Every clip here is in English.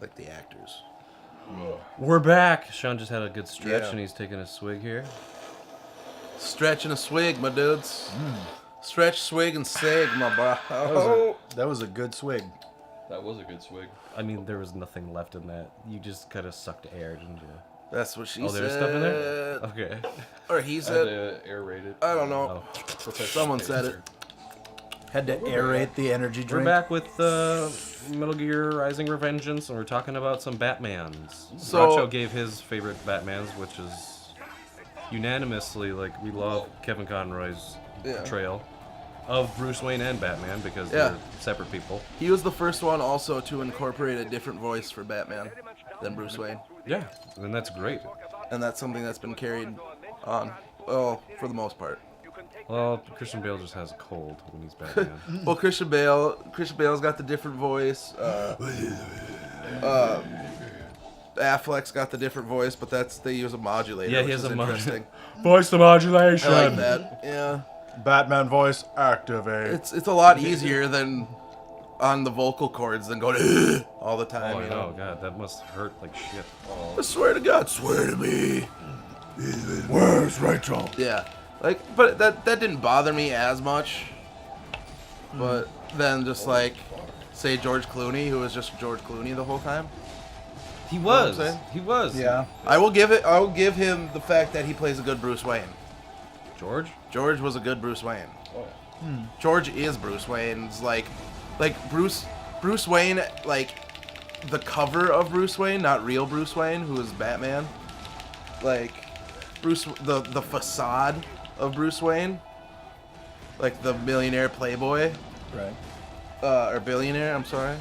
like the actors. We're back. Sean just had a good stretch, Yeah. and he's taking a swig here. Stretch and a swig, my dudes. Stretch, swig, and sig, my bro. That was a good swig. That was a good swig. I mean, there was nothing left in that. You just kind of sucked air, didn't you? That's what she said. Oh, there's stuff in there? Okay. Or he I had said. to airrate it. I don't know. Oh. Someone said it. Had to aerate the energy We're drink. back with Metal Gear Rising Revengeance, and we're talking about some Batmans. So- Groucho gave his favorite Batmans, which is unanimously, like, we love Kevin Conroy's portrayal of Bruce Wayne and Batman because they're separate people. He was the first one also to incorporate a different voice for Batman than Bruce Wayne. Yeah, and that's great. And that's something that's been carried on, well, for the most part. Well, Christian Bale just has a cold when he's Batman. Well, Christian Bale's got the different voice. Affleck's got the different voice, but they use a modulator. Yeah, he which has is a interesting. Voice modulation. I like that. Yeah, Batman voice activate. it's a lot easier than on the vocal cords than going all the time. Oh, you I know? know, God, that must hurt like shit. I swear to God, swear to me. Where's Rachel? Yeah, but that didn't bother me as much. But then just like, say George Clooney, who was just George Clooney the whole time. He what I'm was. saying? He was. Yeah. I will give him the fact that he plays a good Bruce Wayne. George? George was a good Bruce Wayne. Oh. George is Bruce Wayne's like Bruce Wayne, like the cover of Bruce Wayne, not real Bruce Wayne, who is Batman. Like the facade of Bruce Wayne, like the millionaire playboy, Right. or billionaire. I'm sorry.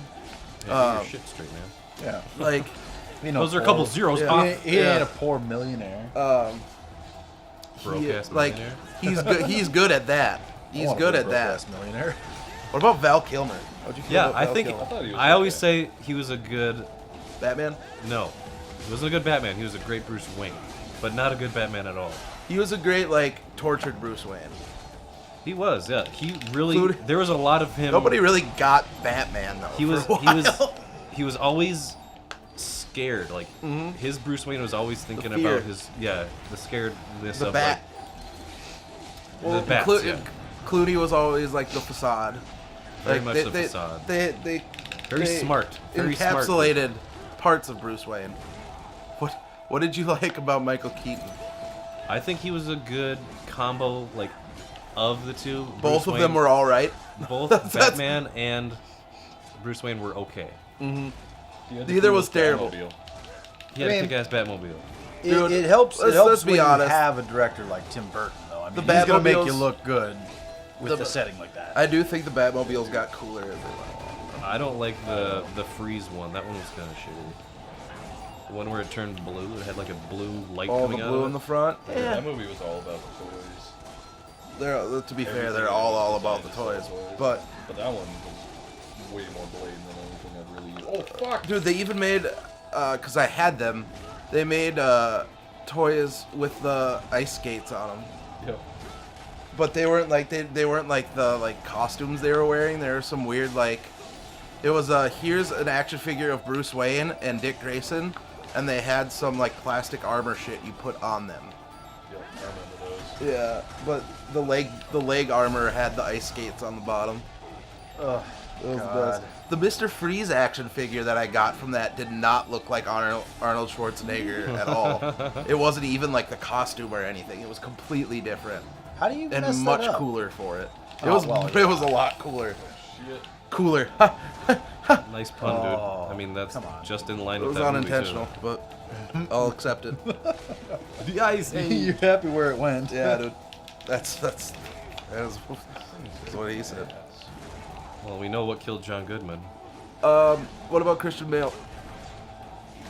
Yeah, get your shit straight, man. Yeah. Like Those are a couple zeros Yeah. off. He ain't a poor millionaire. Broke ass like millionaire. he's good. He's good at that. He's good at that. Millionaire. What about Val Kilmer? How'd you feel Yeah, about I Val think Kilmer? thought he was I always okay. say he was a good. Batman. No, he wasn't a good Batman. He was a great Bruce Wayne, but not a good Batman at all. He was a great like tortured Bruce Wayne. He was, yeah. He really. Dude. There was a lot of him. Nobody really got Batman though. He was. for a He was. while. He was always scared. Like his Bruce Wayne was always thinking The fear. about his. Yeah, the scaredness the of bat. like the bats. Yeah. Clooney was always like the facade. Very Like, much the facade. They Very smart. Very smart. encapsulated parts of Bruce Wayne. What did you like about Michael Keaton? I think he was a good combo, like, of the two. Both Bruce of Wayne- them were all right. Both That's- Batman and Bruce Wayne were okay. Neither was terrible. He had I a mean- kick-ass Batmobile. Dude, It helps. let's It helps be when honest. you have a director like Tim Burton, though. I mean, The he's gonna make you Batmobiles- look good with The- the setting like that. I do think the Batmobiles got cooler as they went along. I don't like the freeze one. That one was kind of shitty. The one where it turned blue. It had like a blue light All the coming out blue of in it. the front. Yeah. That movie was all about the toys. They're, to be fair, they're all about the toys. But that one was way more blatant than anything I've really. Oh fuck! dude, they even made, cause I had them. They made toys with the ice skates on them. Yep. But they weren't like they weren't like the like costumes they were wearing. There was some weird like, it was here's an action figure of Bruce Wayne and Dick Grayson, and they had some like plastic armor shit you put on them. Yep. I remember those. Yeah, but the leg armor had the ice skates on the bottom. Ugh, It was the God. best. The Mr. Freeze action figure that I got from that did not look like Arnold Schwarzenegger at all. It wasn't even like the costume or anything. It was completely different How do you and mess much that up? cooler for it. It Oh, was well, it was a lot cooler. Shit. Cooler. Nice pun, dude. Oh, I mean, that's come on. just in line It with was that unintentional, but I'll accept it. movie, too. The ice. You're happy where it went. Yeah, dude. That's what he said. Well, we know what killed John Goodman. What about Christian Bale?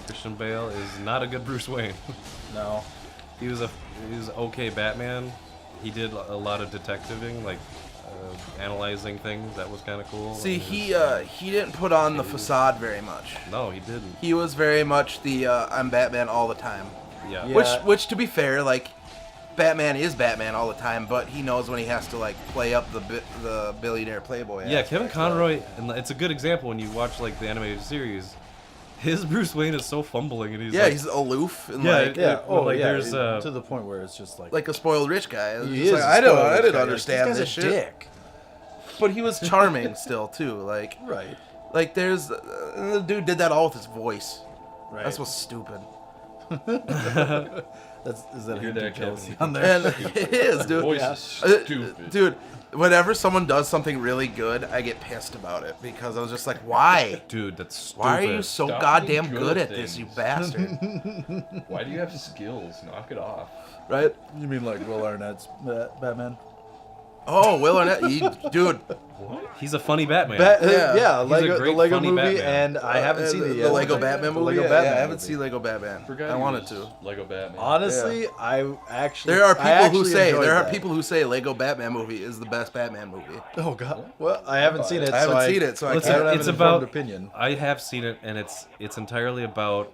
Christian Bale is not a good Bruce Wayne. No. He was okay Batman. He did a lot of detectiving, like analyzing things. That was kind of cool. See, And he didn't put on the facade very much. no, he didn't. He was very much the I'm Batman all the time. Yeah. Yeah. Which to be fair, like Batman is Batman all the time, but he knows when he has to like play up the billionaire playboy. Yeah, aspect, Kevin so- Conroy, and it's a good example when you watch like the animated series. His Bruce Wayne is so fumbling, and he's Yeah, like, he's aloof and Yeah, like Yeah. Oh, like, yeah. there's, to the point where it's just like a spoiled rich guy. It's he just is. like, a I spoiled rich didn't guy. understand Like, this this guy's a shit. dick. But he was charming still too. Like Right. there's the dude did that all with his voice. Right. That's what's stupid. Is that Hear him that, jealousy Kevin? on there? And it is, dude. Voice Yeah. is stupid. Dude, whenever someone does something really good, I get pissed about it because I was just like, why? dude, that's stupid. Why are you so Stop goddamn being good good at at this, you things. bastard? Why do you have skills? Knock it off. Right? You mean like Will Arnett's Batman? Oh, Will Arnett, dude. He's a funny Batman. Yeah. a Lego, the great, Lego funny movie, Batman. and I haven't seen it the yet. Lego Batman The movie. Lego Yeah, Batman I haven't movie. seen Lego Batman. Forgot I he wanted was to. Lego Batman. Honestly, I actually. There are I people who actually say enjoyed that. people who say Lego Batman movie is the best Batman movie. Oh God. Well, I haven't seen it. I haven't so seen it, so I Listen, I don't have it's an informed about. opinion. I have seen it, and it's entirely about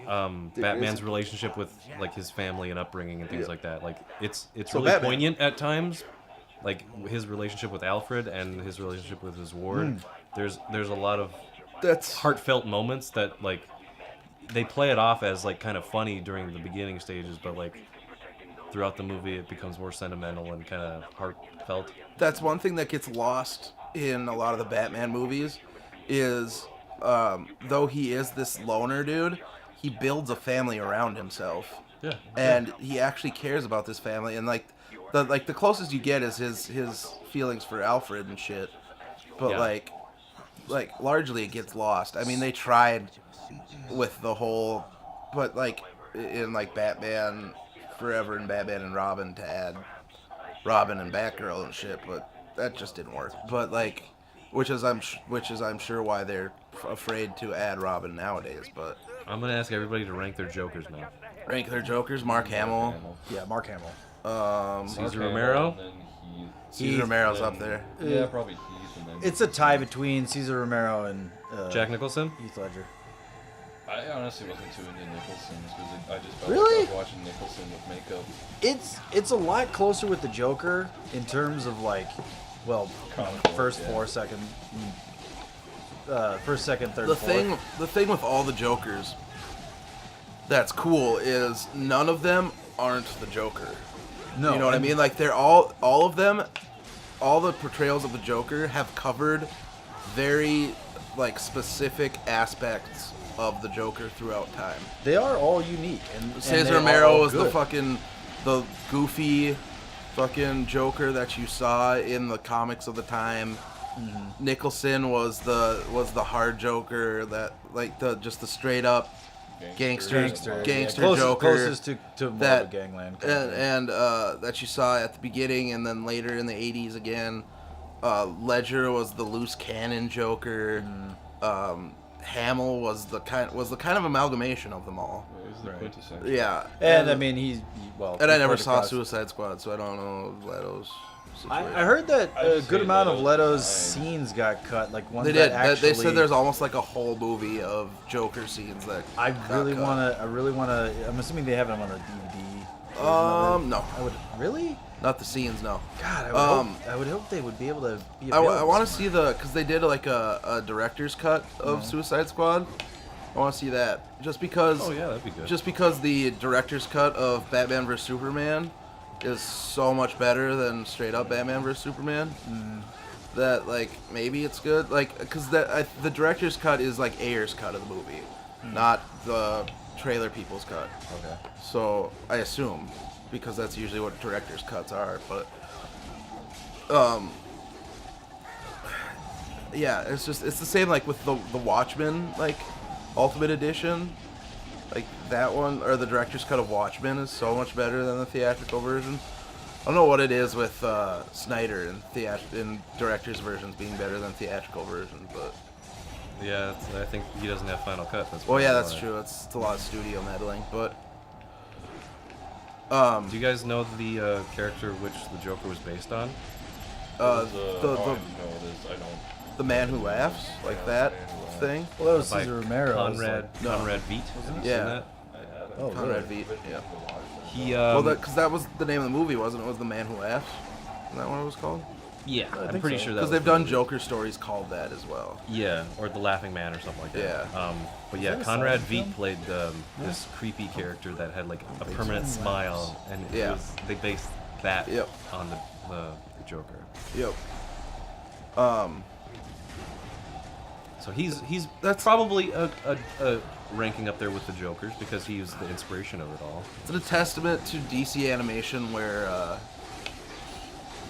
Batman's relationship with like his family and upbringing and things like that. Like it's So really Batman. poignant at times, like his relationship with Alfred and his relationship with his ward. There's a lot of That's heartfelt moments that like they play it off as like kind of funny during the beginning stages, but like throughout the movie it becomes more sentimental and kind of heartfelt. that's one thing that gets lost in a lot of the Batman movies is though he is this loner dude, he builds a family around himself. Yeah. And he actually cares about this family, and like the closest you get is his feelings for Alfred and shit. But Yeah. like largely it gets lost. I mean, they tried with the whole, but like in like Batman Forever and Batman and Robin to add Robin and Batgirl and shit, but that just didn't work. But like, which is I'm sure why they're afraid to add Robin nowadays. But I'm gonna ask everybody to rank their Jokers now. rank their Jokers: Mark Hamill, Yeah, Mark Hamill. Caesar Romero. And then Heath. Caesar Romero's up there. Yeah, probably Heath. And then It's a tie between Caesar Romero and Jack Nicholson. Heath Ledger. I honestly wasn't too into Nicholson because I just felt Really? like I was watching Nicholson with makeup. It's a lot closer with the Joker in terms of like, well, Comic book, first yeah. four, second, first, second, third, The fourth. thing with all the Jokers that's cool is none of them aren't the Joker. No, You know what I mean? Like they're all of them, all the portrayals of the Joker have covered very like specific aspects of the Joker throughout time. They are all unique. And they Cesar are Romero all was the good. the goofy fucking Joker that you saw in the comics of the time. Mm-hmm. Nicholson was the hard Joker that like the straight up gangster yeah, closest, Joker closest to more that of a gangland. kind of thing. and that you saw at the beginning and then later in the 80s again. Ledger was the loose cannon Joker. Hamill was the kind of amalgamation of them all. It was the Right. quintessential. Yeah, And I mean, well. and I never before saw the cause- Suicide Squad, so I don't know Leto's situation. I heard that I'd a say good amount of Leto's Leto's fine. scenes got cut, like ones They did. that actually. They said there's almost like a whole movie of Joker scenes that. I got really cut. wanna. I'm assuming they have them on a DVD. No, I would really. not the scenes. No. God, I would hope they would be able to be. I want to see because they did like a director's cut of Suicide Squad. I want to see that just because. Oh yeah, that'd be good. Just because the director's cut of Batman vs Superman is so much better than straight up Batman vs Superman. That like maybe it's good, like because the director's cut is like Ayer's cut of the movie, not the trailer people's cut. Okay. So I assume because that's usually what director's cuts are, but yeah, it's the same like with the Watchmen like Ultimate Edition. Like that one, or the director's cut of Watchmen is so much better than the theatrical version. I don't know what it is with Snyder and director's versions being better than theatrical versions, but Yeah, I think he doesn't have Final Cut. That's well, yeah, probably that's why. true. It's a lot of studio meddling, but Do you guys know the character which the Joker was based on? the no, it is. I don't. the man who laughs, like that thing. Well, that was By Cesar Romero. Conrad No. Conrad Veidt. Have you Yeah. seen that? I haven't. Oh, Conrad really? Veidt, yeah. He Well, because that was the name of the movie, wasn't it? It was The Man Who Laughs. Isn't that what it was called? Yeah, I I'm think pretty so. sure that Because was they've done the- Joker stories called that as well. Yeah, or the Laughing Man or something like that. Yeah. But yeah, that a Conrad silent Veidt film? played this creepy character that had like a permanent smile, and Yeah. they based that Yep. on the Joker. Yep. So he's That's- probably a ranking up there with the Jokers because he was the inspiration of it all. It's a testament to DC animation where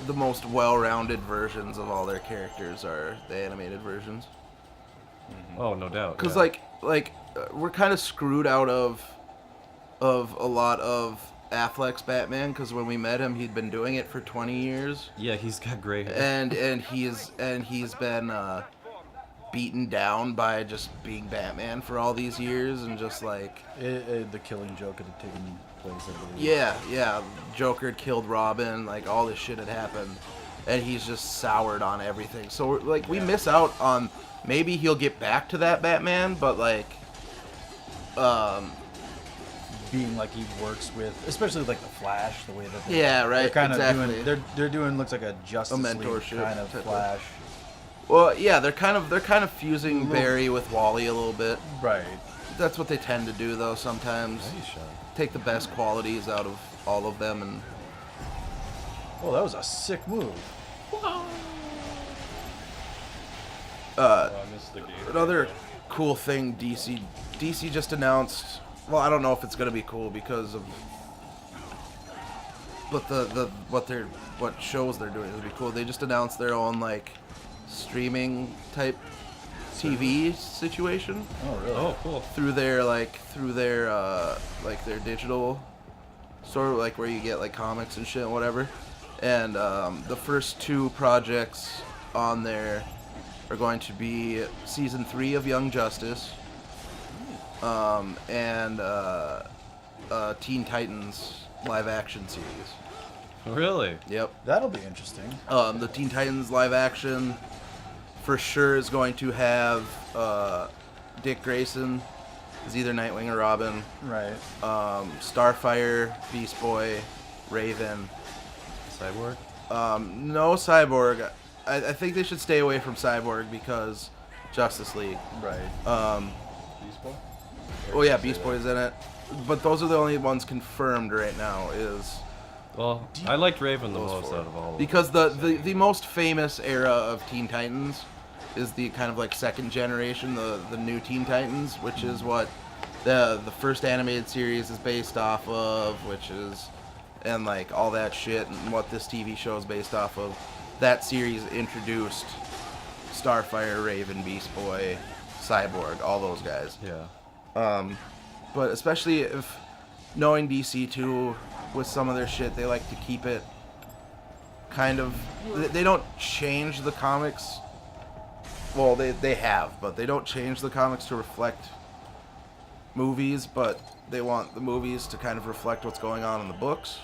the most well-rounded versions of all their characters are the animated versions. Oh, no doubt. Because yeah. we're kind of screwed out of a lot of Affleck's Batman because when we met him, he'd been doing it for 20 years, Yeah, he's got gray hair. and he's been beaten down by just being Batman for all these years, and just like The Killing Joke had taken place, I believe. yeah, Joker had killed Robin, like all this shit had happened, and he's just soured on everything. So like we miss out on maybe he'll get back to that Batman, but like Being like he works with, especially like the Flash, the way that Yeah, right, they're kind of exactly. doing, they're doing looks like a Justice League mentorship kind of type of- Flash, well, yeah, they're kind of fusing Barry with Wally a little bit. right? That's what they tend to do though sometimes. Nice shot. Take the best qualities out of all of them and Oh, that was a sick move. Oh, I missed the game. another cool thing DC just announced. Well, I don't know if it's gonna be cool because of, but what shows they're doing is be cool. They just announced their own like streaming type TV situation Oh, really? Oh, cool. through their their digital sort of like where you get like comics and shit and whatever. And the first two projects on there are going to be season 3 of Young Justice, and Teen Titans live action series. Really? Yep. That'll be interesting. The Teen Titans live action for sure is going to have Dick Grayson is either Nightwing or Robin, Right. Starfire, Beast Boy, Raven. Cyborg? No Cyborg. I think they should stay away from Cyborg because Justice League. Right. Beast Boy? Oh yeah, Beast Boy's in it. But those are the only ones confirmed right now. Is Well, I liked Raven the those most four. out of all of them. Because the most famous era of Teen Titans is the kind of like second generation, the new Teen Titans, which is what the first animated series is based off of, which is, and like all that shit, and what this TV show is based off of. That series introduced Starfire, Raven, Beast Boy, Cyborg, all those guys. Yeah. But especially if knowing DC too, with some of their shit, they like to keep it kind of. They don't change the comics. Well, they have, but they don't change the comics to reflect movies, but they want the movies to kind of reflect what's going on in the books.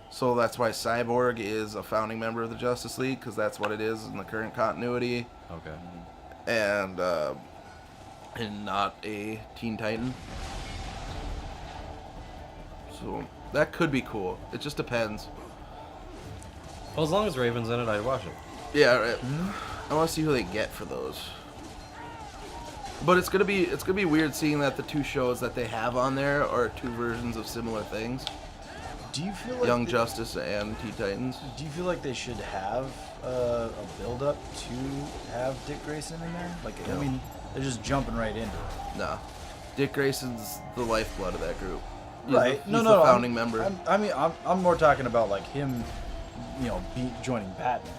So that's why Cyborg is a founding member of the Justice League, because that's what it is in the current continuity, Okay. and not a Teen Titan. So that could be cool. It just depends. Well, as long as Raven's in it, I'd watch it. Yeah, right. I want to see who they get for those. But it's gonna be weird seeing that the two shows that they have on there are two versions of similar things: Do you feel like Young Justice and Teen Titans. Do you feel like they should have a build up to have Dick Grayson in there? Like, I No. mean, they're just jumping right into it. Nah, Dick Grayson's the lifeblood of that group. He's Right? The, No, he's no. the founding member. I'm more talking about like him, joining Batman.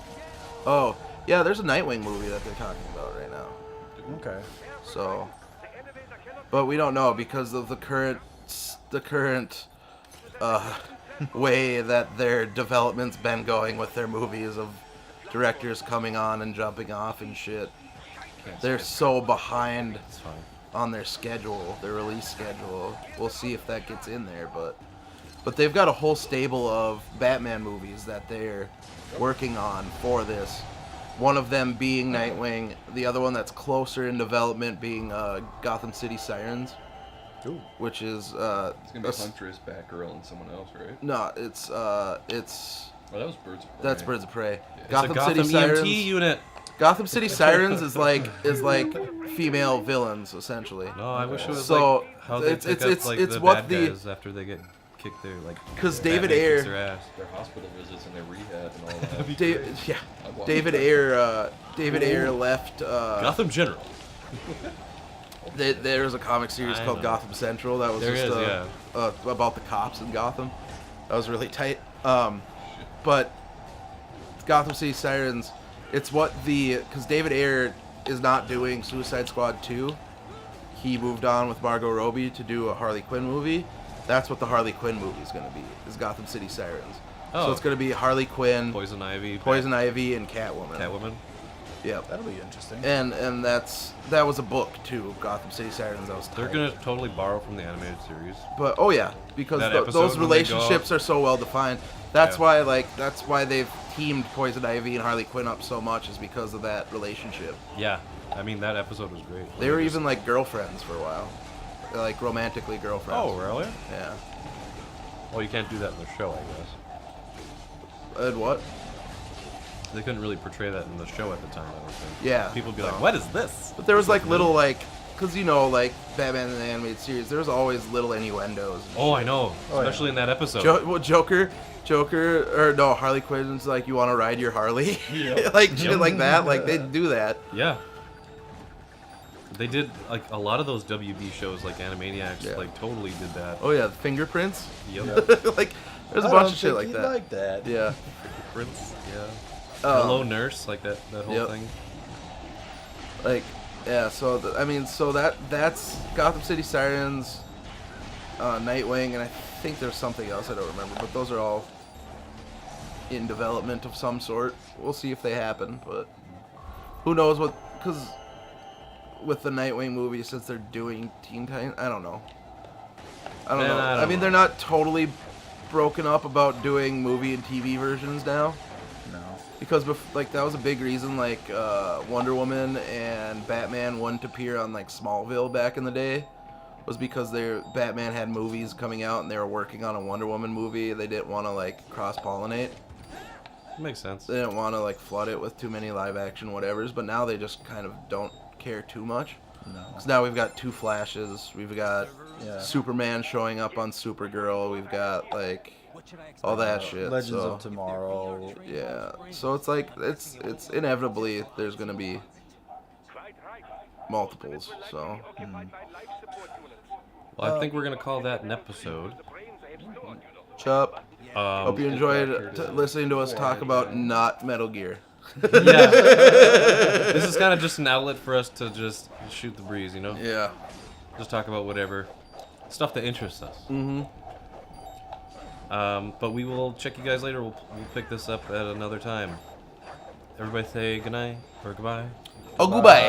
Oh, yeah. There's a Nightwing movie that they're talking about right now. Okay. So, but we don't know because of the current way that their development's been going with their movies, of directors coming on and jumping off and shit. They're so behind It's fine. on their schedule, their release schedule. We'll see if that gets in there, but they've got a whole stable of Batman movies that they're working on for this. One of them being Nightwing, the other one that's closer in development being Gotham City Sirens, Ooh. which is It's gonna be Huntress, Batgirl, and someone else, right? no, it's Oh, that was Birds of Prey. That's Birds of Prey. It's Gotham a Gotham City EMT Sirens. unit. Gotham City Sirens is like female villains essentially. No, I wish it was So, like how they it's- pick it's- up like it's the what bad the- guys after they get kicked their like. 'Cause Batman David kicks Ayer- their ass. Their hospital visits and their rehab and all that. Yeah, I'd watch David that. Ayer. David Ayer left. Gotham General. There's a comic series I called know. Gotham Central that was There just is, about the cops in Gotham. That was really tight. But Gotham City Sirens, it's what because David Ayer is not doing Suicide Squad 2. He moved on with Margot Robbie to do a Harley Quinn movie. That's what the Harley Quinn movie is going to be. Is Gotham City Sirens. Oh. So it's going to be Harley Quinn, Poison Ivy. Poison Ivy, and Catwoman. Catwoman. Yep. That'll be interesting. And that was a book too, Gotham City Sirens. That was tight. They're gonna totally borrow from the animated series. But oh yeah, because That episode those when they go relationships up- are so well defined. That's Yeah. why they've teamed Poison Ivy and Harley Quinn up so much is because of that relationship. Yeah, I mean that episode was great. They were even like girlfriends for a while, like romantically girlfriends. Oh really? Yeah. Well, you can't do that in the show, I guess. And what? They couldn't really portray that in the show at the time, I don't think. Yeah. People would be like, No. "What is this?" But there was like little because like Batman in the animated series, there's always little innuendos. and Oh, I shit. know, especially in that episode. Joker, or no, Harley Quinn's like, you want to ride your Harley? Yeah. Like shit like that. Like they do that. Yeah. They did like a lot of those WB shows, like Animaniacs, Yeah. like totally did that. Oh yeah, the fingerprints. Yep. Like there's a I bunch don't of shit think like he'd that. like that. Yeah. Prince. Yeah. Um, Hello Nurse, like that whole yep. thing. Like yeah. So that's Gotham City Sirens, Nightwing, and I think there's something else I don't remember. But those are all in development of some sort. We'll see if they happen, but who knows what? Because with the Nightwing movie, since they're doing Teen Titans, I don't know. I don't know. I mean, they're not totally broken up about doing movie and TV versions now. No. Because that was a big reason Wonder Woman and Batman wouldn't appear on like Smallville back in the day, was because Batman had movies coming out and they were working on a Wonder Woman movie. They didn't want to like cross pollinate. Makes sense. They didn't want to like flood it with too many live action whatevers. But now they just kind of don't care too much. No. Because now we've got two Flashes. We've got Yeah. Superman showing up on Supergirl. We've got like all that shit. Legends so. of Tomorrow. Yeah, so it's like it's inevitably there's gonna be multiples. So Well, I think we're gonna call that an episode. Chup, hope you enjoyed listening to us talk about not Metal Gear. Yeah. This is kind of just an outlet for us to just shoot the breeze, you know? Yeah. Just talk about whatever stuff that interests us. Mm-hmm. But we will check you guys later. We'll pick this up at another time. Everybody say good night or goodbye. Oh, goodbye.